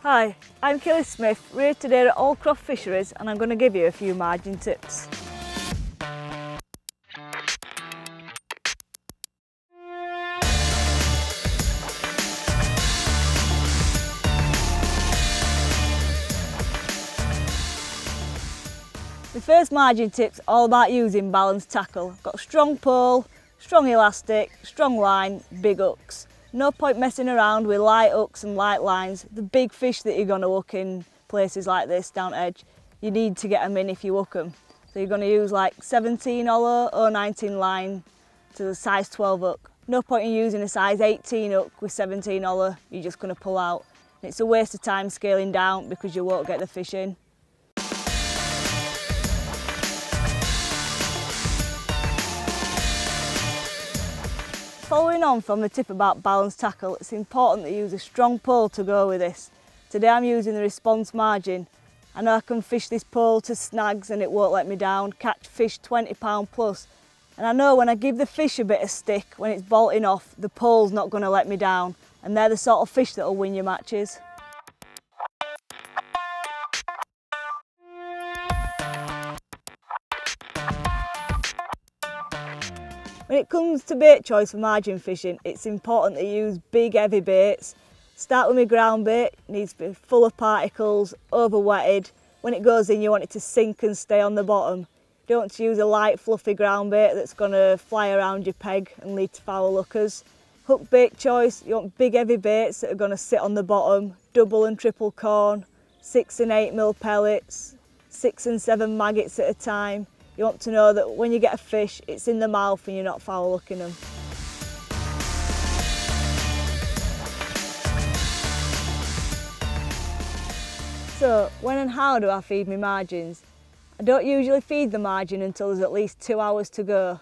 Hi, I'm Kayleigh Smith. We're here today at Hallcroft Fisheries and I'm going to give you a few margin tips. The first margin tip's all about using balanced tackle. I've got a strong pole, strong elastic, strong line, big hooks. No point messing around with light hooks and light lines. The big fish that you're going to hook in places like this down edge, you need to get them in if you hook them. So you're going to use like 17 or 19 line to the size 12 hook. No point in using a size 18 hook with 17 you're just going to pull out. And it's a waste of time scaling down because you won't get the fish in. Following on from the tip about balanced tackle, it's important that you use a strong pole to go with this. Today I'm using the response margin. I know I can fish this pole to snags and it won't let me down, catch fish 20 pound plus. And I know when I give the fish a bit of stick, when it's bolting off, the pole's not going to let me down. And they're the sort of fish that will win your matches. When it comes to bait choice for margin fishing, it's important to use big heavy baits. Start with my ground bait, it needs to be full of particles, over wetted. When it goes in you want it to sink and stay on the bottom. You don't want to use a light fluffy ground bait that's going to fly around your peg and lead to foul hookers. Hook bait choice, you want big heavy baits that are going to sit on the bottom, double and triple corn, 6 and 8 mil pellets, 6 and 7 maggots at a time. You want to know that when you get a fish, it's in the mouth and you're not foul hooking them. So, when and how do I feed my margins? I don't usually feed the margin until there's at least 2 hours to go.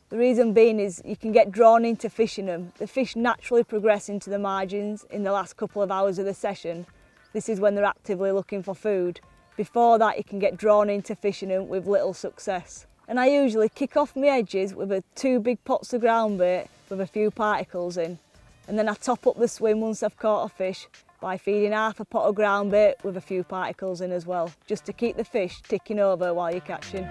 The reason being is you can get drawn into fishing them. The fish naturally progress into the margins in the last couple of hours of the session. This is when they're actively looking for food. Before that you can get drawn into fishing them with little success. And I usually kick off my edges with 2 big pots of ground bait with a few particles in. And then I top up the swim once I've caught a fish by feeding half a pot of ground bait with a few particles in as well, just to keep the fish ticking over while you're catching.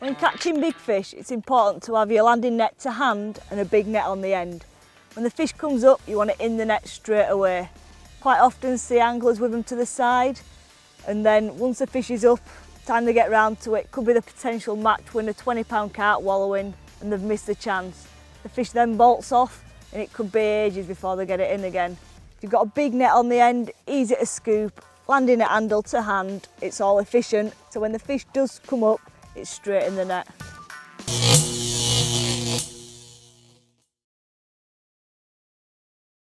When catching big fish, it's important to have your landing net to hand and a big net on the end. When the fish comes up, you want it in the net straight away. Quite often see anglers with them to the side, and then once the fish is up, time they get round to it, could be the potential match when a 20 pound carp wallowing and they've missed the chance. The fish then bolts off and it could be ages before they get it in again. If you've got a big net on the end, easy to scoop, landing net handle to hand, it's all efficient, so when the fish does come up, it's straight in the net.